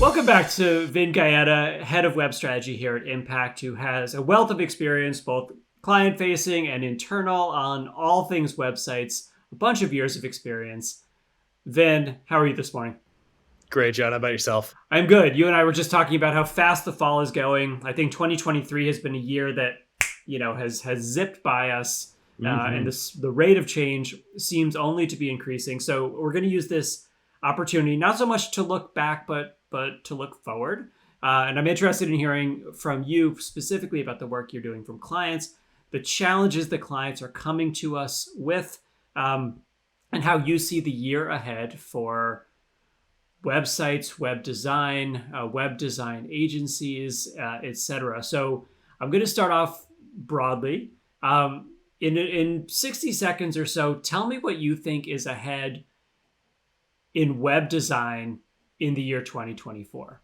Welcome back to Vin Gaeta, head of web strategy here at Impact, who has a wealth of experience, both client facing and internal, on all things websites, a bunch of years of experience. Vin, how are you this morning? Great, John. How about yourself? I'm good. You and I were just talking about how fast the fall is going. I think 2023 has been a year that, has zipped by us, and the rate of change seems only to be increasing. So we're going to use this opportunity not so much to look back, but to look forward. And I'm interested in hearing from you specifically about the work you're doing from clients, the challenges that clients are coming to us with, and how you see the year ahead for websites, web design agencies, etc. So I'm going to start off broadly. In 60 seconds or so, tell me what you think is ahead in web design in the year 2024.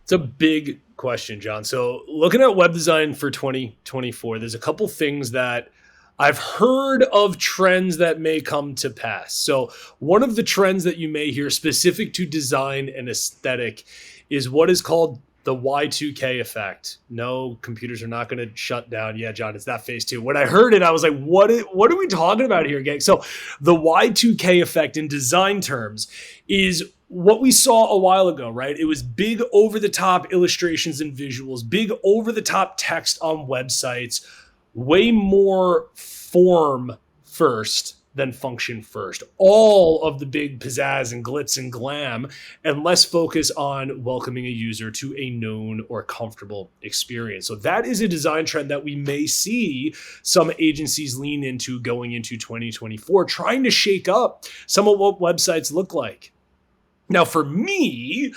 It's a big question, John. So, looking at web design for 2024, there's a couple things that I've heard of trends that may come to pass. So, one of the trends that you may hear specific to design and aesthetic is what is called the Y2K effect. No, computers are not going to shut down. Yeah, John, it's that phase two. When I heard it, I was like, what are we talking about here, gang? So the Y2K effect in design terms is what we saw a while ago, right? It was big over the top illustrations and visuals, big over the top text on websites, way more form first than function first. All of the big pizzazz and glitz and glam, and less focus on welcoming a user to a known or comfortable experience. So that is a design trend that we may see some agencies lean into going into 2024, trying to shake up some of what websites look like. Now, for me,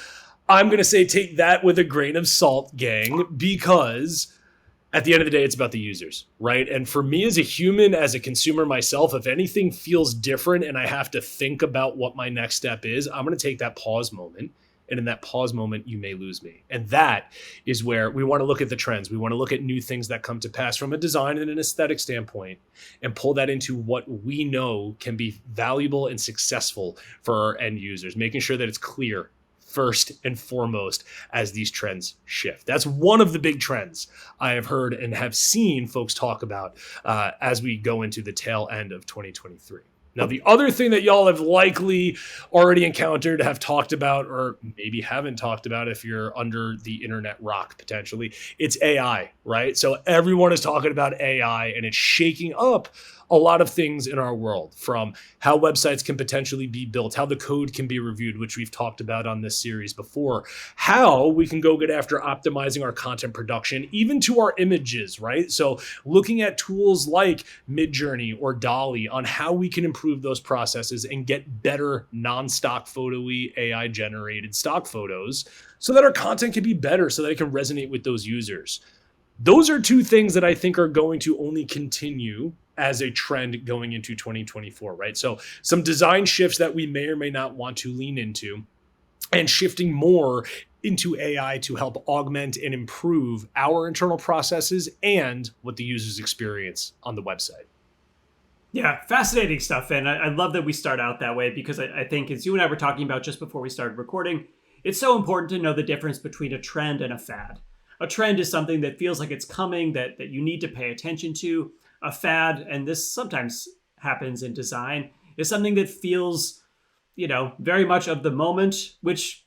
I'm going to say take that with a grain of salt, gang, because at the end of the day, it's about the users, right? And for me as a human, as a consumer myself, if anything feels different and I have to think about what my next step is, I'm going to take that pause moment. And in that pause moment, you may lose me. And that is where we want to look at the trends. We want to look at new things that come to pass from a design and an aesthetic standpoint and pull that into what we know can be valuable and successful for our end users, making sure that it's clear first and foremost as these trends shift. That's one of the big trends I have heard and have seen folks talk about as we go into the tail end of 2023. Now, the other thing that y'all have likely already encountered, have talked about, or maybe haven't talked about if you're under the internet rock potentially, it's AI, right? So everyone is talking about AI and it's shaking up a lot of things in our world, from how websites can potentially be built, how the code can be reviewed, which we've talked about on this series before, how we can go get after optimizing our content production, even to our images, right? So looking at tools like Midjourney or DALL-E on how we can improve those processes and get better non-stock photo-y AI generated stock photos so that our content can be better, so that it can resonate with those users. Those are two things that I think are going to only continue as a trend going into 2024, right? So some design shifts that we may or may not want to lean into, and shifting more into AI to help augment and improve our internal processes and what the users experience on the website. Yeah, fascinating stuff. And I love that we start out that way, because I think, as you and I were talking about just before we started recording, it's so important to know the difference between a trend and a fad. A trend is something that feels like it's coming, that you need to pay attention to. A fad, and this sometimes happens in design, is something that feels, very much of the moment, which,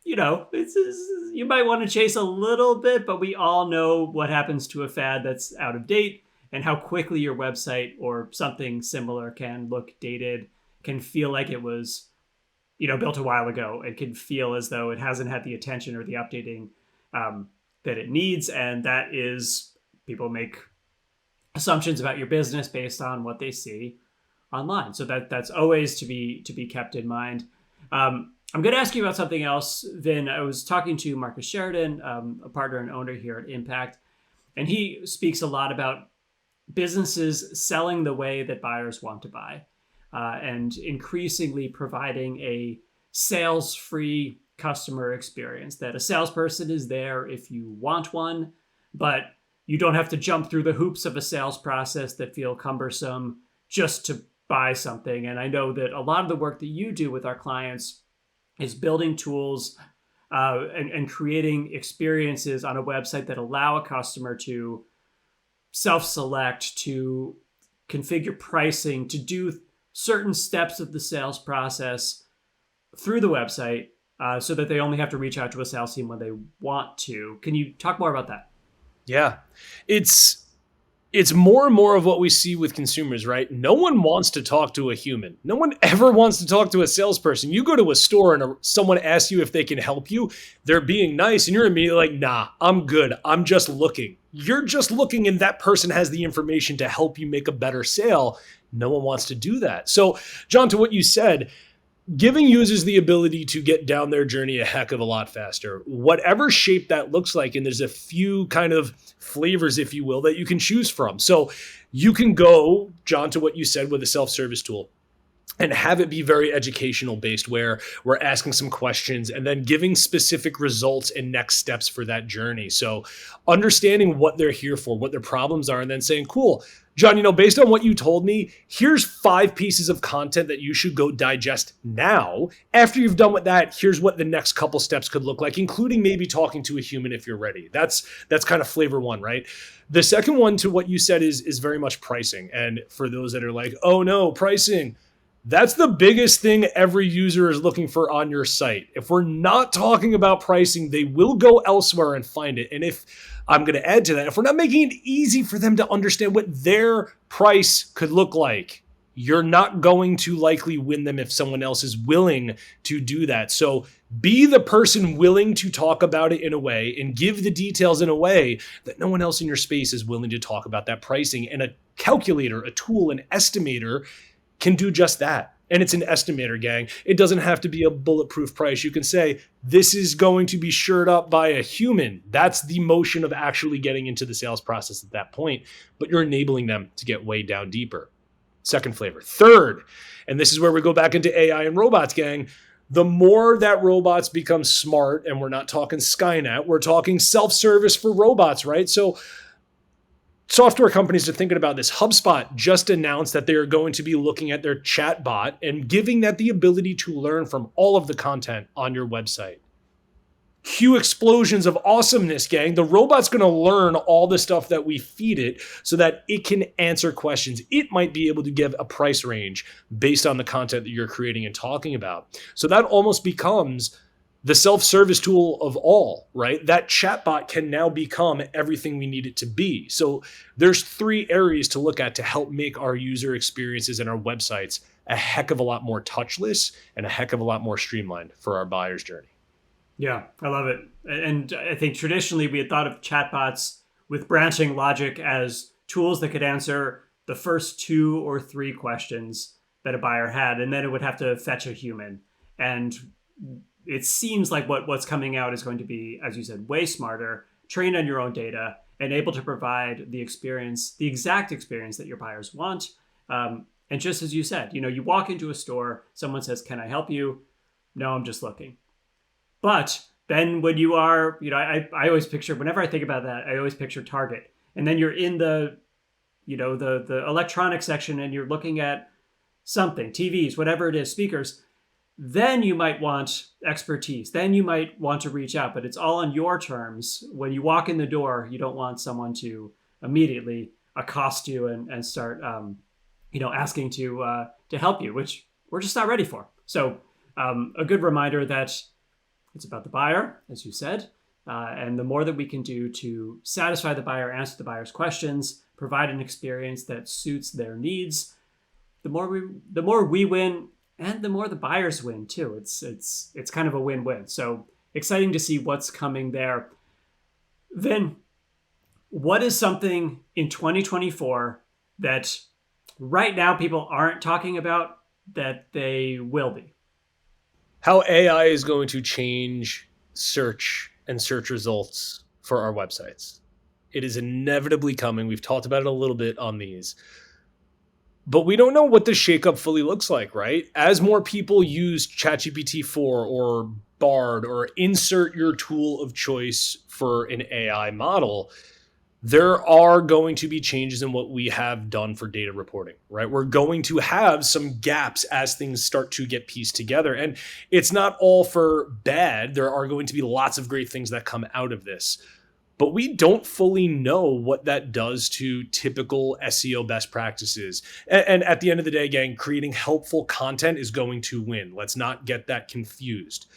you might want to chase a little bit, but we all know what happens to a fad that's out of date, and how quickly your website or something similar can look dated, can feel like it was, built a while ago. It can feel as though it hasn't had the attention or the updating that it needs. And that is, people make assumptions about your business based on what they see online. So that's always to be kept in mind. I'm going to ask you about something else, Vin. I was talking to Marcus Sheridan, a partner and owner here at Impact, and he speaks a lot about businesses selling the way that buyers want to buy, and increasingly providing a sales-free customer experience, that a salesperson is there if you want one, but you don't have to jump through the hoops of a sales process that feel cumbersome just to buy something. And I know that a lot of the work that you do with our clients is building tools and creating experiences on a website that allow a customer to self-select, to configure pricing, to do certain steps of the sales process through the website, so that they only have to reach out to a sales team when they want to. Can you talk more about that? Yeah. It's more and more of what we see with consumers, right? No one wants to talk to a human. No one ever wants to talk to a salesperson. You go to a store and someone asks you if they can help you. They're being nice and you're immediately like, nah, I'm good. I'm just looking. You're just looking and that person has the information to help you make a better sale. No one wants to do that. So, John, to what you said, giving users the ability to get down their journey a heck of a lot faster, whatever shape that looks like. And there's a few kind of flavors, if you will, that you can choose from. So you can go, John, to what you said with a self-service tool and have it be very educational based, where we're asking some questions and then giving specific results and next steps for that journey. So understanding what they're here for, what their problems are, and then saying, cool, John, based on what you told me, here's 5 pieces of content that you should go digest now. After you've done with that, here's what the next couple steps could look like, including maybe talking to a human if you're ready. That's kind of flavor one, right? The second one, to what you said, is very much pricing. And for those that are like, oh no, pricing, that's the biggest thing every user is looking for on your site. If we're not talking about pricing, they will go elsewhere and find it. And if I'm going to add to that, if we're not making it easy for them to understand what their price could look like, you're not going to likely win them if someone else is willing to do that. So be the person willing to talk about it in a way and give the details in a way that no one else in your space is willing to talk about that pricing. And a calculator, a tool, an estimator can do just that. And it's an estimator, gang. It doesn't have to be a bulletproof price. You can say, this is going to be shored up by a human. That's the motion of actually getting into the sales process at that point, but you're enabling them to get way down deeper. Second flavor. Third, and this is where we go back into AI and robots, gang. The more that robots become smart, and we're not talking Skynet, we're talking self-service for robots, right? So software companies are thinking about this. HubSpot just announced that they are going to be looking at their chat bot and giving that the ability to learn from all of the content on your website. Cue explosions of awesomeness, gang. The robot's going to learn all the stuff that we feed it so that it can answer questions. It might be able to give a price range based on the content that you're creating and talking about. So that almost becomes the self-service tool of all, right? That chatbot can now become everything we need it to be. So there's 3 areas to look at to help make our user experiences and our websites a heck of a lot more touchless and a heck of a lot more streamlined for our buyer's journey. Yeah, I love it. And I think traditionally we had thought of chatbots with branching logic as tools that could answer the first 2 or 3 questions that a buyer had, and then it would have to fetch a human. And it seems like what's coming out is going to be, as you said, way smarter, trained on your own data, and able to provide the experience, the exact experience that your buyers want. And just as you said, you walk into a store, someone says, "Can I help you?" "No, I'm just looking." But then when you are, I always picture, whenever I think about that, I always picture Target. And then you're in the electronics section and you're looking at something, TVs, whatever it is, speakers. Then you might want expertise. Then you might want to reach out, but it's all on your terms. When you walk in the door, you don't want someone to immediately accost you and start, asking to help you, which we're just not ready for. So a good reminder that it's about the buyer, as you said, and the more that we can do to satisfy the buyer, answer the buyer's questions, provide an experience that suits their needs, the more we win. And the more the buyers win too. It's kind of a win-win. So exciting to see what's coming there. Then, what is something in 2024 that right now people aren't talking about that they will be? How AI is going to change search and search results for our websites. It is inevitably coming. We've talked about it a little bit on these. But we don't know what the shakeup fully looks like, right? As more people use ChatGPT 4 or Bard or insert your tool of choice for an AI model, there are going to be changes in what we have done for data reporting, right? We're going to have some gaps as things start to get pieced together. And it's not all for bad. There are going to be lots of great things that come out of this. But we don't fully know what that does to typical SEO best practices. And at the end of the day, again, creating helpful content is going to win. Let's not get that confused.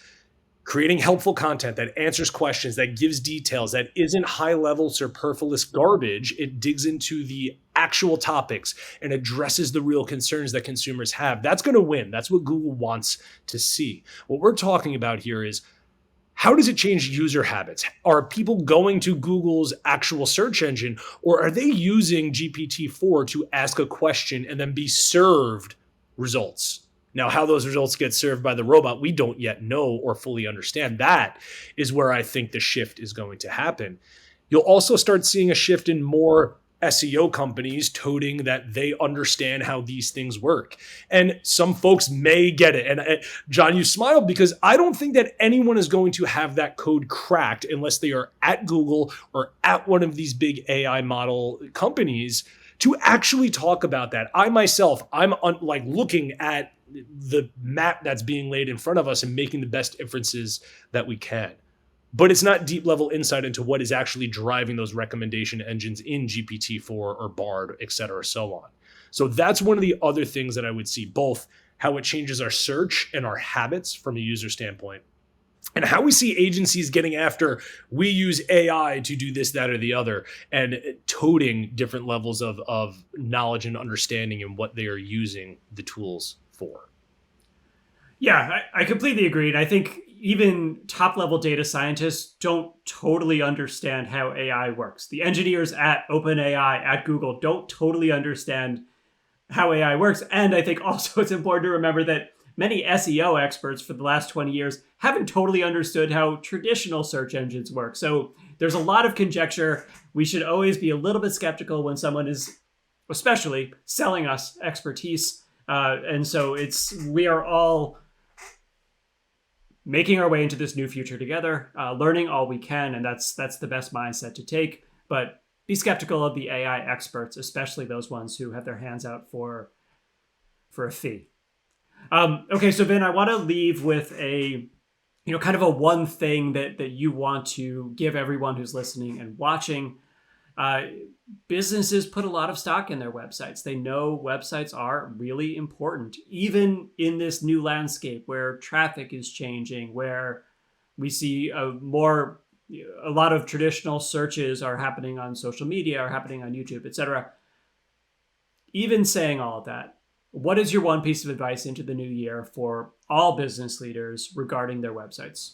Creating helpful content that answers questions, that gives details, that isn't high-level superfluous garbage. It digs into the actual topics and addresses the real concerns that consumers have. That's going to win. That's what Google wants to see. What we're talking about here is, how does it change user habits? Are people going to Google's actual search engine, or are they using GPT-4 to ask a question and then be served results? Now, how those results get served by the robot, we don't yet know or fully understand. That is where I think the shift is going to happen. You'll also start seeing a shift in more SEO companies toting that they understand how these things work. And some folks may get it. And John, you smiled because I don't think that anyone is going to have that code cracked unless they are at Google or at one of these big AI model companies to actually talk about that. I myself, I'm like looking at the map that's being laid in front of us and making the best inferences that we can. But it's not deep level insight into what is actually driving those recommendation engines in GPT-4 or Bard, et cetera, so on. So that's one of the other things that I would see, both how it changes our search and our habits from a user standpoint, and how we see agencies getting after, we use AI to do this, that, or the other, and toting different levels of knowledge and understanding and what they are using the tools for. Yeah, I completely agree. And I think even top level data scientists don't totally understand how AI works. The engineers at OpenAI, at Google, don't totally understand how AI works. And I think also it's important to remember that many SEO experts for the last 20 years haven't totally understood how traditional search engines work. So there's a lot of conjecture. We should always be a little bit skeptical when someone is, especially, selling us expertise. And so we are all making our way into this new future together, learning all we can, and that's the best mindset to take. But be skeptical of the AI experts, especially those ones who have their hands out for a fee. Okay, so Vin, I want to leave with a kind of a one thing that you want to give everyone who's listening and watching. Businesses put a lot of stock in their websites. They know websites are really important, even in this new landscape where traffic is changing, where we see a lot of traditional searches are happening on social media, are happening on YouTube, etc. Even saying all of that, what is your one piece of advice into the new year for all business leaders regarding their websites?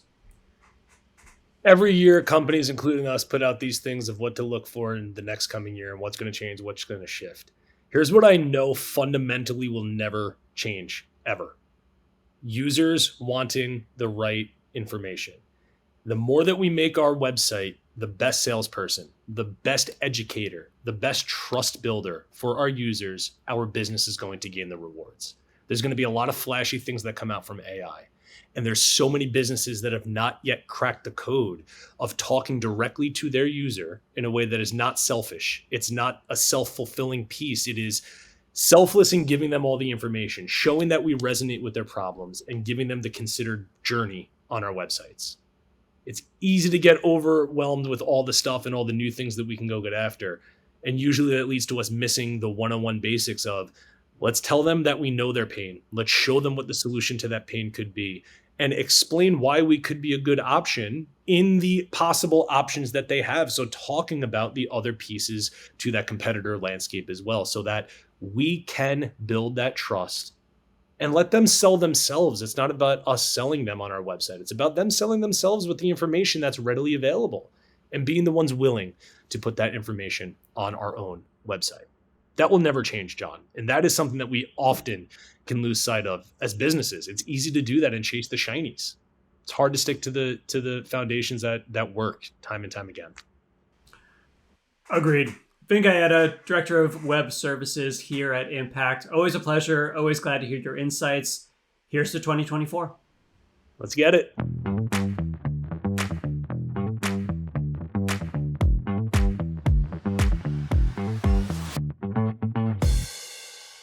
Every year, companies, including us, put out these things of what to look for in the next coming year and what's going to change, what's going to shift. Here's what I know fundamentally will never change, ever. Users wanting the right information. The more that we make our website the best salesperson, the best educator, the best trust builder for our users, our business is going to gain the rewards. There's going to be a lot of flashy things that come out from AI. And there's so many businesses that have not yet cracked the code of talking directly to their user in a way that is not selfish. It's not a self-fulfilling piece. It is selfless in giving them all the information, showing that we resonate with their problems, and giving them the considered journey on our websites. It's easy to get overwhelmed with all the stuff and all the new things that we can go get after. And usually that leads to us missing the one-on-one basics of, let's tell them that we know their pain. Let's show them what the solution to that pain could be and explain why we could be a good option in the possible options that they have. So talking about the other pieces to that competitor landscape as well, so that we can build that trust and let them sell themselves. It's not about us selling them on our website. It's about them selling themselves with the information that's readily available and being the ones willing to put that information on our own website. That will never change, John. And that is something that we often can lose sight of as businesses. It's easy to do that and chase the shinies. It's hard to stick to the foundations that work time and time again. Agreed. Vin Gaieta, Director of Web Services here at Impact. Always a pleasure. Always glad to hear your insights. Here's to 2024. Let's get it.